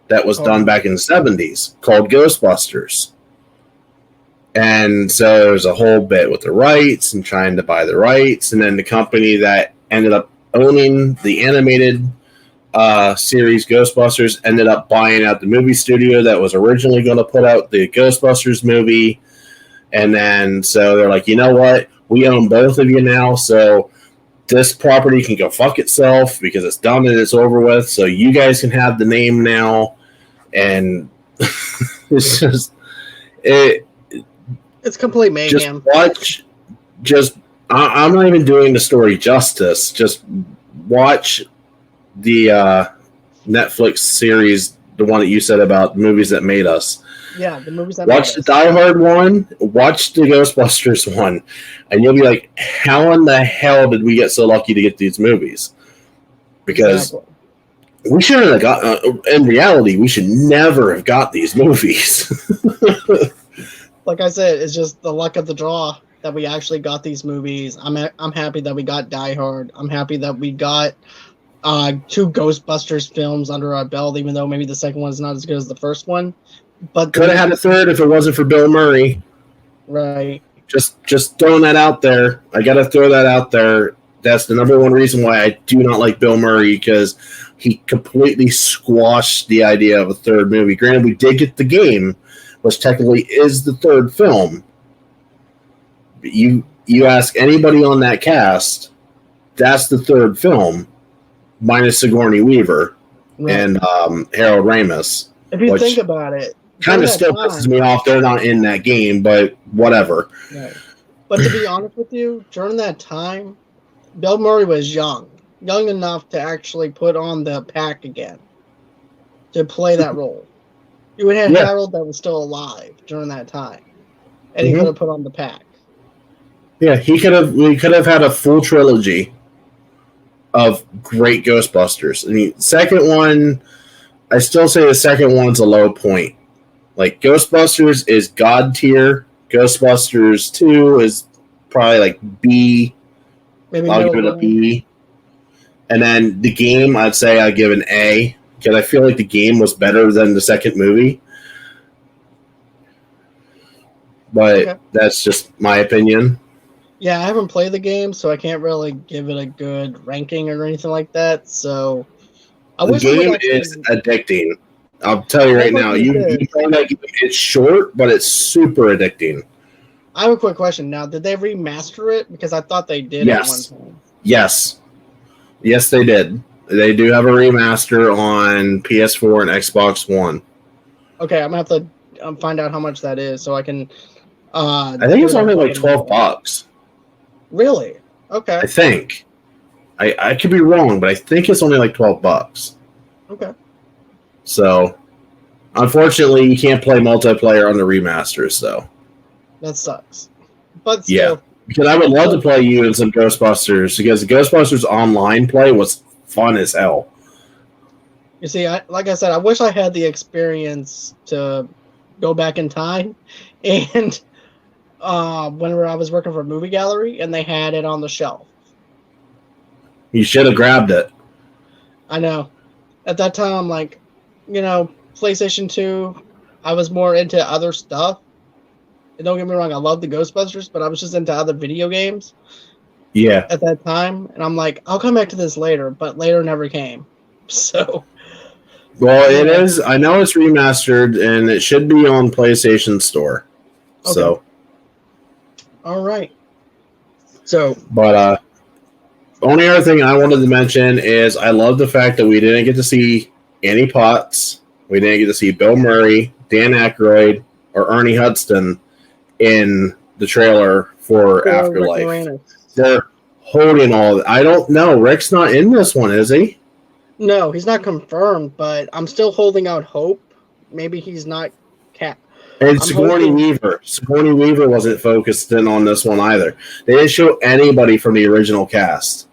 that was done back in the 70s called Ghostbusters. And so there was a whole bit with the rights and trying to buy the rights. And then the company that ended up owning the animated series Ghostbusters ended up buying out the movie studio that was originally going to put out the Ghostbusters movie. And then so they're like, you know what? We own both of you now. So this property can go fuck itself because it's done and it's over with. So you guys can have the name now. And it's just it's complete mayhem. I'm not even doing the story justice. Just watch the Netflix series, the one that you said about movies that made us. Yeah, the movies that watch the Die Hard one, watch the Ghostbusters one, and you'll be like, how in the hell did we get so lucky to get these movies? Because we shouldn't have got, in reality, we should never have got these movies. Like I said, it's just the luck of the draw that we actually got these movies. I'm happy that we got Die Hard. I'm happy that we got 2 Ghostbusters films under our belt, even though maybe the second one is not as good as the first one. But could have had a third if it wasn't for Bill Murray. Right. Just throwing that out there. I got to throw that out there. That's the number one reason why I do not like Bill Murray, because he completely squashed the idea of a third movie. Granted, we did get The Game, which technically is the third film. But you ask anybody on that cast, that's the third film, minus Sigourney Weaver and Harold Ramis. If you think about it, kind of still pisses me off. They're not in that game, but whatever. Right. But to be honest with you, during that time, Bill Murray was young. young enough to actually put on the pack again to play that role. You would have Yeah. Harold that was still alive during that time, and he Mhm. could have put on the pack. Yeah, we could have had a full trilogy of great Ghostbusters. I mean, second one, I still say the second one's a low point. Like Ghostbusters is God tier. Ghostbusters 2 is probably like B. Maybe I'll middle give it a ground. B. And then the game, I'd say I'd give an A because I feel like the game was better than the second movie. But Okay. that's just my opinion. Yeah, I haven't played the game, so I can't really give it a good ranking or anything like that. So I The wish they would game actually. is addicting. I'll tell you right That's what now. I was You gonna say. play that game, it's short, but it's super addicting. I have a quick question now. Did they remaster it? Because I thought they did Yes. at one time. Yes, they did. They do have a remaster on PS4 and Xbox One. Okay, I'm gonna have to find out how much that is so I can. I think it's only like $12. Really? Okay. I think. I could be wrong, but I think it's only like $12. Okay. So, unfortunately, you can't play multiplayer on the remasters, though. That sucks. But still. Yeah, because I would love to play you in some Ghostbusters because the Ghostbusters online play was fun as hell. You see, like I said, I wish I had the experience to go back in time, and whenever I was working for a movie gallery, and they had it on the shelf. You should have grabbed it. I know. At that time, I'm like, PlayStation 2, I was more into other stuff. And don't get me wrong, I love the Ghostbusters, but I was just into other video games. Yeah. At that time, and I'm like, I'll come back to this later, but later never came. So. Well, it is. I know it's remastered, and it should be on PlayStation Store. Okay. So. All right. So. But only other thing I wanted to mention is I love the fact that we didn't get to see Annie Potts, we didn't get to see Bill Murray, Dan Aykroyd, or Ernie Hudson in the trailer for Afterlife. They're holding all. I don't know. Rick's not in this one, is he? No, he's not confirmed, but I'm still holding out hope. Maybe he's not Cat. And Sigourney Weaver. Sigourney Weaver wasn't focused in on this one either. They didn't show anybody from the original cast,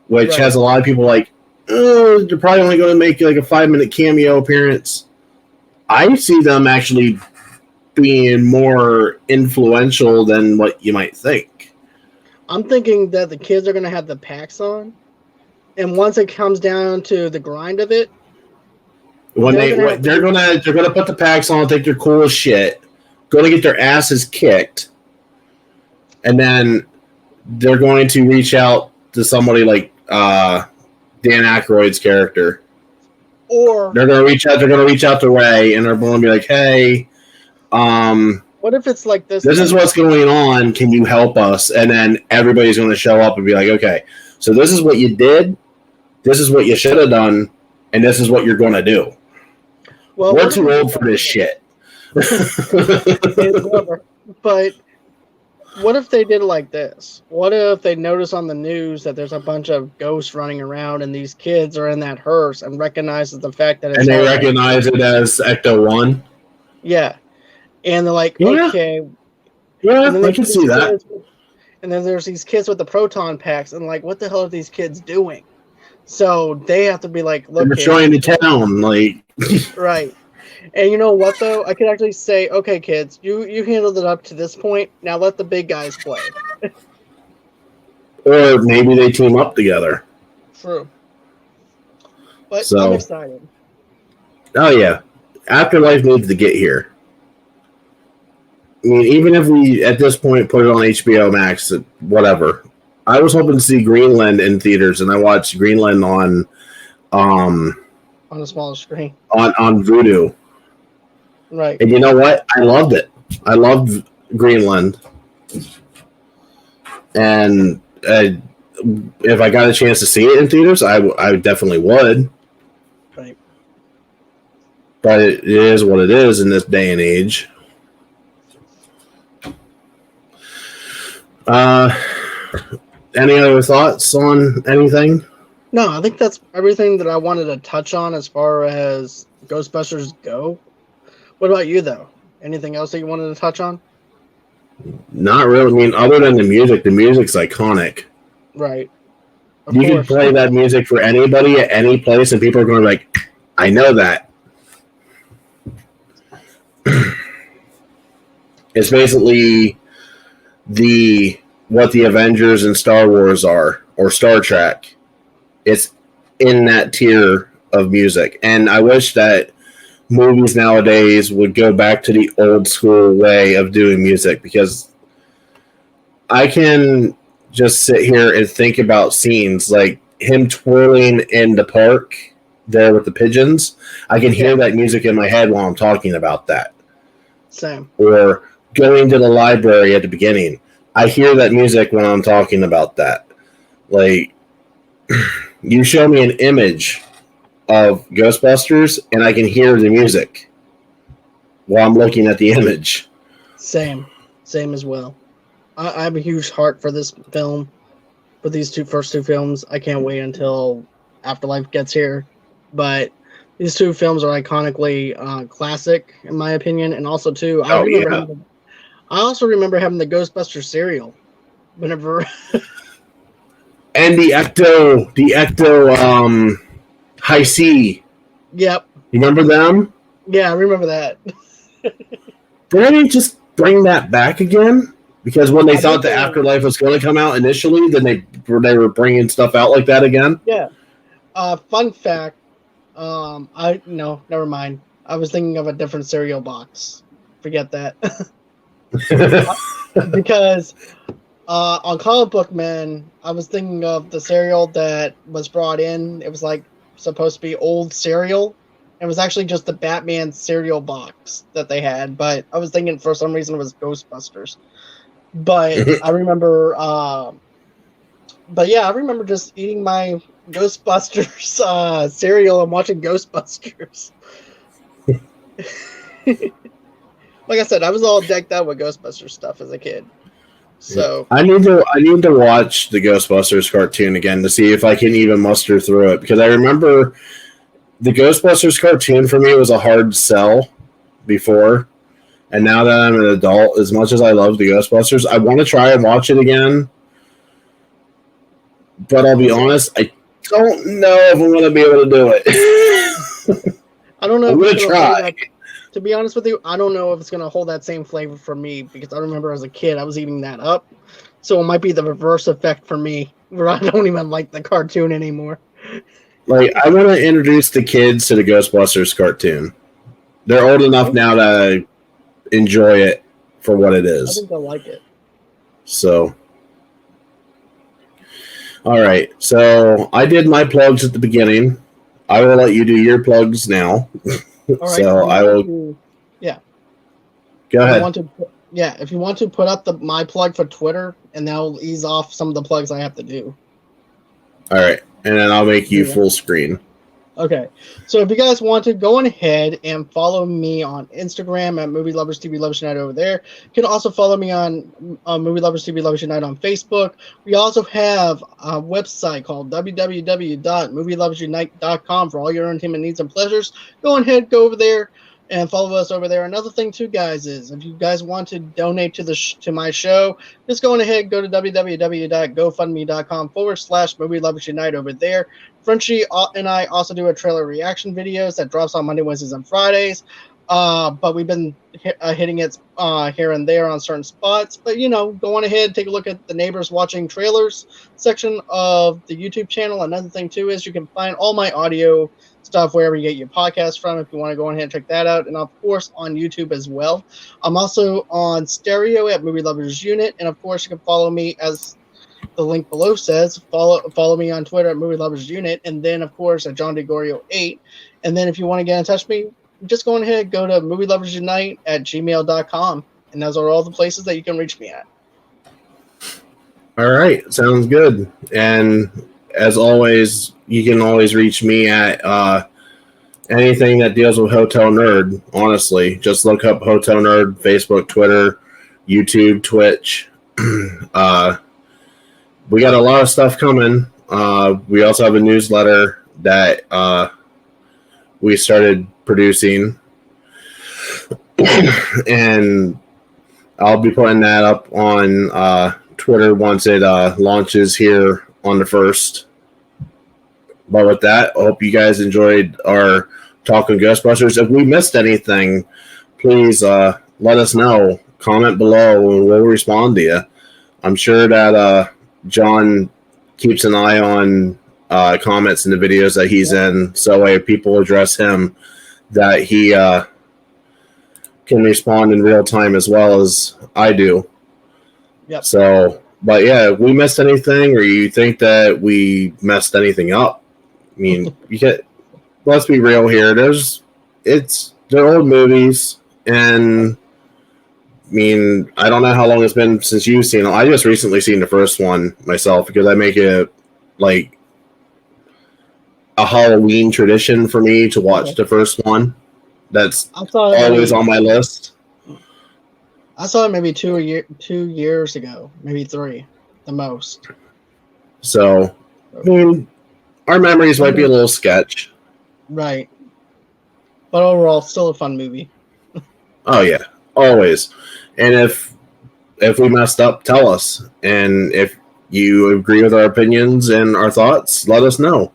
which has a lot of people like, oh, they're probably only going to make like a 5-minute cameo appearance. I see them actually being more influential than what you might think. I'm thinking that the kids are going to have the packs on, and once it comes down to the grind of it, when they're gonna put the packs on, think they're cool as shit, gonna get their asses kicked, and then they're going to reach out to somebody like Dan Aykroyd's character, or they're gonna reach out to Ray, and they're going to be like, hey. What if it's like this? This is what's going on. Can you help us? And then everybody's going to show up and be like, okay, so this is what you did. This is what you should have done. And this is what you're going to do. Well, we're too old for this shit. But what if they did it like this? What if they notice on the news that there's a bunch of ghosts running around and these kids are in that hearse and recognizes the fact that it's and they recognize it as Ecto-1? Yeah. And they're like, okay. Yeah, I can see that. And then there's these kids with the proton packs, and like, what the hell are these kids doing? So they have to be like, look. They're showing the town, like. Right. And you know what, though? I could actually say, okay, kids, you handled it up to this point. Now let the big guys play. Or maybe they team up together. True. But I'm excited. Oh, yeah. Afterlife needs to get here. I mean, even if we, at this point, put it on HBO Max, whatever. I was hoping to see Greenland in theaters, and I watched Greenland on a smaller screen. On Vudu. Right. And you know what? I loved it. I loved Greenland. And if I got a chance to see it in theaters, I definitely would. Right. But it is what it is in this day and age. Any other thoughts on anything? No, I think that's everything that I wanted to touch on as far as Ghostbusters go. What about you, though? Anything else that you wanted to touch on? Not really. I mean, other than the music's iconic. Right. Of You course. can play that music for anybody at any place, and people are going like, I know that. It's basically what the Avengers and Star Wars are, or Star Trek. It's in that tier of music. And I wish that movies nowadays would go back to the old school way of doing music, because I can just sit here and think about scenes like him twirling in the park there with the pigeons. I can hear that music in my head while I'm talking about that. Same. Or going to the library at the beginning. I hear that music when I'm talking about that. Like, you show me an image of Ghostbusters and I can hear the music while I'm looking at the image. Same as well. I have a huge heart for this film, for these first two films. I can't wait until Afterlife gets here. But these two films are iconically classic, in my opinion. And also, too, I also remember having the Ghostbusters cereal. Whenever... And the Ecto Hi-C. Yep. You remember them? Yeah, I remember that. Did they just bring that back again? Because when they thought the Afterlife was going to come out initially, then they were bringing stuff out like that again? Yeah. Fun fact. Never mind. I was thinking of a different cereal box. Forget that. Because on Comic Book Man, I was thinking of the cereal that was brought in. It was like supposed to be old cereal. It was actually just the Batman cereal box that they had. But I was thinking for some reason it was Ghostbusters. But I remember, I remember just eating my Ghostbusters cereal and watching Ghostbusters. Like I said, I was all decked out with Ghostbusters stuff as a kid. So I need to watch the Ghostbusters cartoon again to see if I can even muster through it, because I remember the Ghostbusters cartoon for me was a hard sell before. And now that I'm an adult, as much as I love the Ghostbusters, I want to try and watch it again. But I'll be honest, I don't know if I'm going to be able to do it. I don't know. I'm going to try. To be honest with you, I don't know if it's going to hold that same flavor for me, because I remember as a kid, I was eating that up. So it might be the reverse effect for me, where I don't even like the cartoon anymore. Like, I want to introduce the kids to the Ghostbusters cartoon. They're old enough now to enjoy it for what it is. I think they'll like it. So, all right. So I did my plugs at the beginning. I will let you do your plugs now. All right. So I will. Yeah. Go ahead. If you want to put up my plug for Twitter, and that'll ease off some of the plugs I have to do. All right, and then I'll make you full screen. Okay, so if you guys want to, go on ahead and follow me on Instagram at Movie Lovers TV Lovers Unite over there. You can also follow me on Movie Lovers TV Lovers Unite on Facebook. We also have a website called www.movieloversunite.com for all your entertainment needs and pleasures. Go ahead, go over there and follow us over there. Another thing too, guys, is if you guys want to donate to my show, just go on ahead, go to www.gofundme.com/Movie Lovers Unite over there. Frenchie and I also do a trailer reaction videos that drops on Monday, Wednesdays, and Fridays. But we've been hitting it here and there on certain spots. But, go on ahead, take a look at the Neighbors Watching Trailers section of the YouTube channel. Another thing, too, is you can find all my audio stuff wherever you get your podcast from if you want to go ahead and check that out. And, of course, on YouTube as well. I'm also on stereo at Movie Lovers Unit. And, of course, you can follow me as the link below says. Follow me on Twitter at Movie Lovers Unit, and then of course at John DeGorio 8. And then if you want to get in touch with me, just go ahead, go to movieloversunite@gmail.com, and those are all the places that you can reach me at. All right, sounds good. And as always, you can always reach me at anything that deals with Hotel Nerd. Honestly, just look up Hotel Nerd, Facebook, Twitter, YouTube, Twitch. We got a lot of stuff coming. We also have a newsletter that we started producing, and I'll be putting that up on Twitter once it launches here on the 1st. But with that, I hope you guys enjoyed our talk on Ghostbusters. If we missed anything, please let us know. Comment below and we'll respond to you. I'm sure that John keeps an eye on comments in the videos that he's in, so if people address him, that he can respond in real time as well as I do. Yep. So, but yeah, if we missed anything or you think that we messed anything up, I mean, let's be real here. They're old movies, and I mean, I don't know how long it's been since you've seen them. I just recently seen the first one myself because I make it like a Halloween tradition for me to watch the first one. That's always on my list. I saw it maybe 2 years ago, maybe 3, the most. So, I mean, our memories might be a little sketch. Right. But overall, still a fun movie. Oh, yeah. Always. And if we messed up, tell us. And if you agree with our opinions and our thoughts, let us know.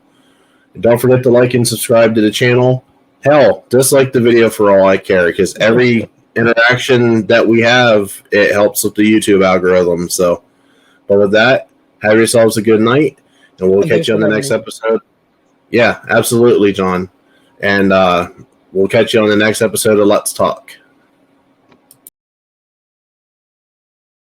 And don't forget to like and subscribe to the channel. Hell, dislike the video for all I care, because every interaction that we have, it helps with the YouTube algorithm. So, but with that, have yourselves a good night, and we'll catch you on the next episode. Yeah, absolutely, John. And we'll catch you on the next episode of Let's Talk.